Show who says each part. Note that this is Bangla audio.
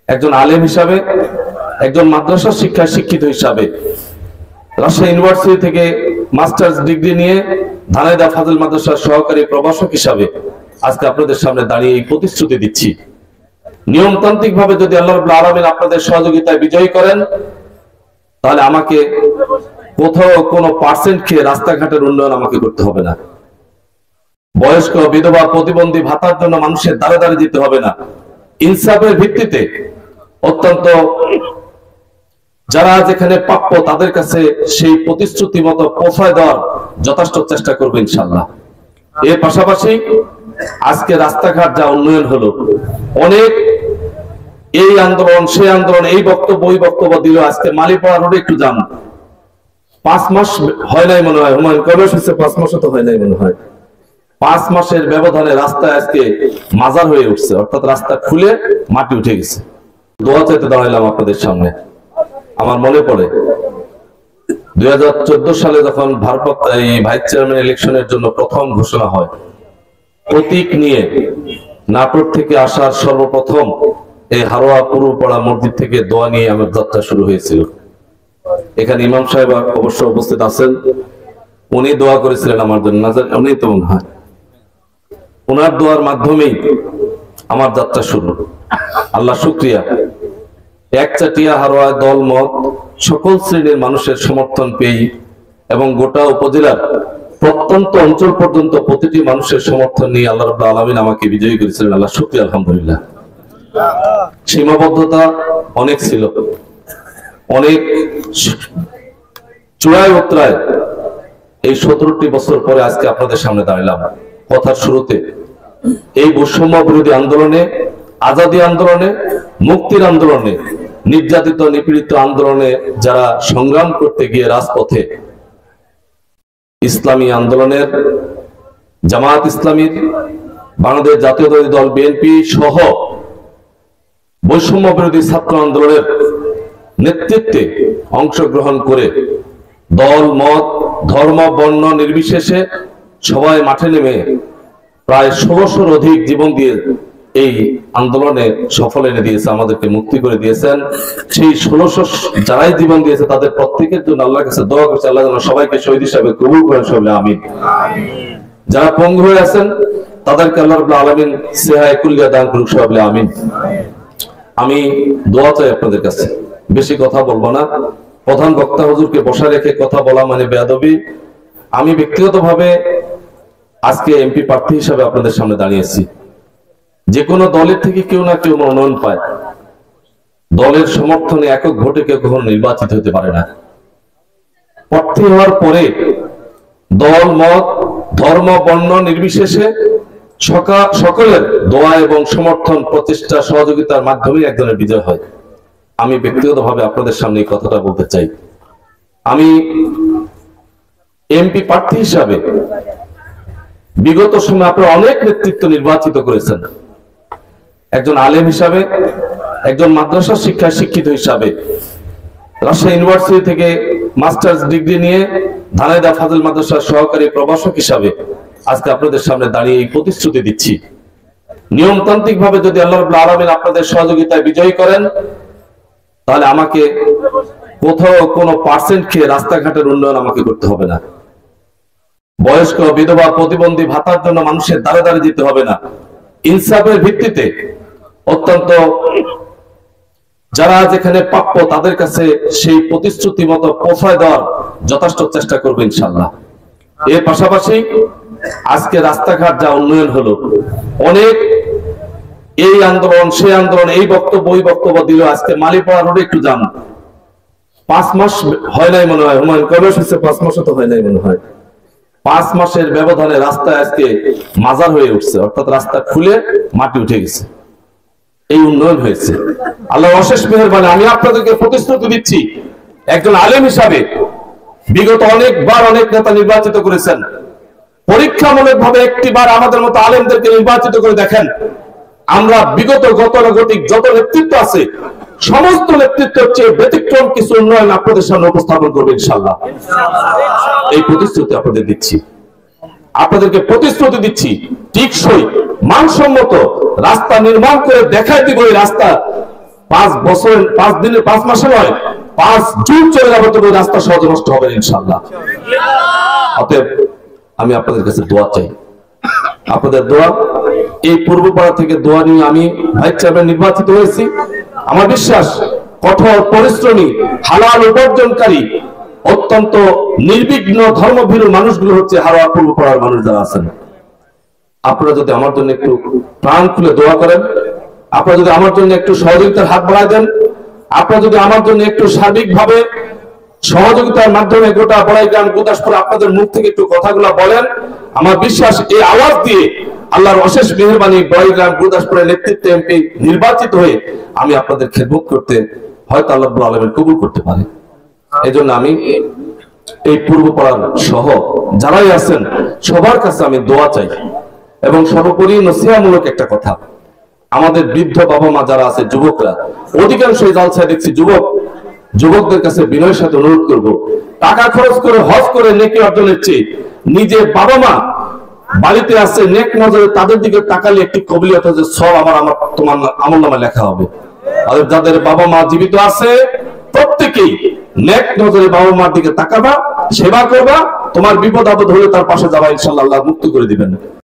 Speaker 1: একজন আলেম হিসাবে, একজন মাদ্রাসা শিক্ষায় শিক্ষিত হিসাবে, রাজশাহী ইউনিভার্সিটি থেকে মাস্টার্স ডিগ্রি নিয়ে ধানাইদা ফাজিল মাদ্রাসার সহকারী প্রভাষক হিসাবে আজকে আপনাদের সামনে দাঁড়িয়ে এই প্রতিশ্রুতি দিচ্ছি, নিয়মতান্ত্রিক ভাবে যদি আল্লাহ রাব্বুল আলামিন আপনাদের সহযোগিতায় বিজয়ী করেন, তাহলে আমাকে কোথাও কোনো পার্সেন্ট খেয়ে রাস্তাঘাটের উন্নয়ন আমাকে করতে হবে না। বয়স্ক, বিধবা, প্রতিবন্ধী ভাতার জন্য মানুষের দ্বারে দ্বারে যেতে হবে না। ইনসাফের ভিত্তিতে অত্যন্ত যারা যেখানে প্রাপ্য তাদের কাছে সেই প্রতিশ্রুতি মতো পৌঁছায় দেওয়ার যথেষ্ট চেষ্টা করবো ইনশাআল্লাহ। এর পাশাপাশি আজকে রাস্তাঘাট যা উন্নয়ন হলো, অনেক এই আন্দোলন সেই আন্দোলন, এই বক্তব্য ওই বক্তব্য দিল। আজকে মালিপাড়া রোডে একটু যান, 5 মাস হয় নাই মনে হয়, হুমায়ুন কবির হচ্ছে 5 মাসও তো হয় নাই মনে হয়। 5 মাসের ব্যবধানে রাস্তায় আজকে মাজার হয়ে উঠছে, অর্থাৎ রাস্তা খুলে মাটি উঠে গেছে। দোয়া চাইতে দাঁড়াইলাম আপনাদের সামনে। আমার মনে পড়ে 2014 সালে যখন ভারপ্রাপ্ত ভাইস চেয়ারম্যান ইলেকশনের জন্য প্রথম ঘোষণা হয়, প্রতীক নিয়ে নাটোর থেকে আসার সর্বপ্রথম এই হারোয়া পূর্বপাড়া মসজিদ থেকে দোয়া নিয়ে আমার যাত্রা শুরু হয়েছিল। এখানে ইমাম সাহেব অবশ্য উপস্থিত আছেন, উনি দোয়া করেছিলেন আমার জন্য, উনি তো মনে হয় ওনার দোয়ার মাধ্যমেই আমার যাত্রা শুরু। আল্লাহ শুকরিয়া, একচাটিয়া হারোয়া দল মত সকল শ্রেণীর মানুষের সমর্থন পেয়ে এবং গোটা উপজেলার প্রত্যন্ত অঞ্চল পর্যন্ত প্রতিটি মানুষের সমর্থন নিয়ে আল্লাহ রাব্বুল আলামিন আমাকে বিজয়ী করেছিলেন। আল্লাহ শুকরিয়া, আলহামদুলিল্লাহ। সীমাবদ্ধতা অনেক ছিল, অনেক চূড়ায় উতরায় এই 17টি বছর পরে আজকে আপনাদের সামনে দাঁড়ালাম। কথার শুরুতে এই বৈষম্য বিরোধী আন্দোলনে, আজাদী আন্দোলনে, মুক্তির আন্দোলনে, নির্যাতিত নিপীড়িত আন্দোলনে যারা সংগ্রাম করতে গিয়ে রাজপথে ইসলামী আন্দোলনের, জামায়াত ইসলামীর, বাংলাদেশ জাতীয়তাবাদী দল বিএনপি সহ বৈষম্য বিরোধী ছাত্র আন্দোলনের নেতৃত্বে অংশগ্রহণ করে দল মত ধর্ম বর্ণ নির্বিশেষে সবাই মাঠে নেমে প্রায় 1600-র অধিক জীবন দিয়ে এই আন্দোলনে সফল এনে দিয়েছে, আমাদেরকে মুক্তি করে দিয়েছেন। সেই 1600 যারাই জীবন দিয়েছে তাদের প্রত্যেকের জন্য আল্লাহর কাছে দোয়া করছে, আল্লাহ যেন সবাইকে শহীদ হিসাবে কবুল করেন, সবাই আমিন। যারা পঙ্গু হয়ে আছেন তাদেরকে আল্লাহ রাব্বুল আলামিন সেহায়ে কুল্লিয়া দান করুক, সবাই আমিন। আমি দোয়া চাই আপনাদের কাছে, বেশি কথা বলবো না। প্রধান বক্তা হুজুরকে বসা রেখে কথা বলা মানে বেয়াদবি। আমি ব্যক্তিগতভাবে আজকে এমপি প্রার্থী হিসাবে আপনাদের সামনে দাঁড়িয়েছি। যে কোনো দলের থেকে কেউ না কেউ মনোনয়ন পায়, দলের সমর্থনে একক ভোটে কেউ কখনো নির্বাচিত হতে পারে না। প্রার্থী হওয়ার পরে দল মত ধর্ম বর্ণ নির্বিশেষে সকলের দোয়া এবং সমর্থন, প্রচেষ্টা, সহযোগিতার মাধ্যমে একজনের বিজয় হয়। আমি ব্যক্তিগতভাবে আপনাদের সামনে এই কথাটা বলতে চাই। আমি এমপি প্রার্থী হিসাবে বিগত সময়ে আপনারা অনেক নেতৃত্ব নির্বাচিত করেছেন। একজন আলেম হিসাবে, একজন মাদ্রাসা শিক্ষায় শিক্ষিত হিসাবে, রাজশাহী ইউনিভার্সিটি থেকে মাস্টার্স ডিগ্রি নিয়ে ধানাইদা ফাজিল মাদ্রাসার সহকারী প্রভাষক হিসাবে আজকে আপনাদের সামনে দাঁড়িয়ে এই প্রতিশ্রুতি দিচ্ছি, নিয়মতান্ত্রিক ভাবে যদি আল্লাহ রাব্বুল আলামিন আপনাদের সহযোগিতায় বিজয়ী করেন, তাহলে আমাকে কোথাও কোনো পার্সেন্ট খেয়ে রাস্তাঘাটের উন্নয়ন আমাকে করতে হবে না। বয়স্ক, বিধবা, প্রতিবন্ধী ভাতার জন্য মানুষের দ্বারে দ্বারে যেতে হবে না। ইনসাফের ভিত্তিতে অত্যন্ত যারা যেখানে প্রাপ্য তাদের কাছে সেই প্রতিশ্রুতি মতো পৌঁছায় দেওয়ার যথেষ্ট চেষ্টা করবো ইনশাআল্লাহ। এর পাশাপাশি আজকে রাস্তাঘাট যা উন্নয়ন হলো, অনেক এই আন্দোলন সেই আন্দোলন, এই বক্তব্য ওই বক্তব্য দিল। আজকে মালিপাড়া রোডে একটু যান, 5 মাস হয় নাই মনে হয়, হুমায়ুন কবির হচ্ছে 5 মাসও তো হয় নাই মনে হয়। 5 মাসের ব্যবধানে রাস্তায় আজকে মাজার হয়ে উঠছে, অর্থাৎ রাস্তা খুলে মাটি উঠে গেছে। এই উন্নয়ন হয়েছে, আল্লাহ অশেষ মেহেরবানি। আমি আপনাদেরকে প্রতিশ্রুতি দিচ্ছি, একজন আলেম হিসাবে বিগত অনেকবার অনেক নেতা নির্বাচিত করেছেন, পরীক্ষামূলক ভাবে একটিবার আমাদের মতো আলেমদেরকে নির্বাচিত করে দেখেন। আমরা বিগত গতানুগতিক যত নেতৃত্ব আছে সমস্ত নেতৃত্বের চেয়ে ব্যতিক্রম কিছু উন্নয়ন আপনাদের সামনে উপস্থাপন করবে ইনশাআল্লাহ। এই প্রতিশ্রুতি আপনাদের দিচ্ছি, আপনাদেরকে প্রতিশ্রুতি দিচ্ছি, টিকসই মানসম্মত রাস্তা নির্মাণ করে দেখাই দিব। এই রাস্তা 5 বছর 5 দিনে 5 মাসে নয়, 5 যুগ চলে যাবে, তবে রাস্তা সহজে নষ্ট হবে ইনশাআল্লাহ। অতএব আমি আপনাদের কাছে দোয়া চাই, আপনাদের দোয়া। এই পূর্বপাড়া থেকে দোয়া নিয়ে আমি ভাইস চেয়ারম্যান নির্বাচিত হয়েছি। আমার বিশ্বাস কঠোর পরিশ্রমী, হালাল উপার্জনকারী, অত্যন্ত নির্বিঘ্ন ধর্মভীরু মানুষগুলো হচ্ছে হারোয়া পূর্বপাড়ার মানুষ যারা আছেন। আপনারা যদি আমার জন্য একটু প্রাণ খুলে দোয়া করেন, আপনারা যদি আমার জন্য একটু সহযোগিতার হাত বাড়ায় দেন, আপনারা যদি আমার জন্য একটু সার্বিকভাবে সহযোগিতার মাধ্যমে গোটা বড়াইগ্রাম গুরদাসপুর আপনাদের মুখ থেকে একটু কথাগুলো বলেন, আমার বিশ্বাস এই আওয়াজ দিয়ে আল্লাহর অশেষ মেহেরবানি বড়াইগ্রাম গুরদাসপুরের নেতৃত্বে এমপি নির্বাচিত হয়ে আমি আপনাদের খেদমত করতে হয়তো আল্লাহ রাব্বুল আলামিন কবুল করতে পারে। এই জন্য আমি এই পূর্বপাড়ার সহ যারাই আছেন সবার কাছে আমি দোয়া চাই। এবং সর্বোপরি নসিহামূলক একটা কথা, আমাদের বৃদ্ধ বাবা মা যারা আছে, যুবকরা, অধিকাংশই জালসায় দেখছি যুবকদের কাছে বিনয়ের সাথে অনুরোধ করব, টাকা খরচ করে হজ করে নেকি অর্জনের চেয়ে নিজে বাবা মা বাড়িতে আছে নেক নজরে তাদের দিকে তাকালে একটি কবিলিয়ত যে সব আমার তোমার আমলনামায় লেখা হবে। আর যাদের বাবা মা জীবিত আছে প্রত্যেকেই নেক নজরে বাবা মার দিকে তাকাবা, সেবা করবা, তোমার বিপদ আপদ হলে তার পাশে যাবা, ইনশাআল্লাহ আল্লাহ মুক্ত করে দিবেন।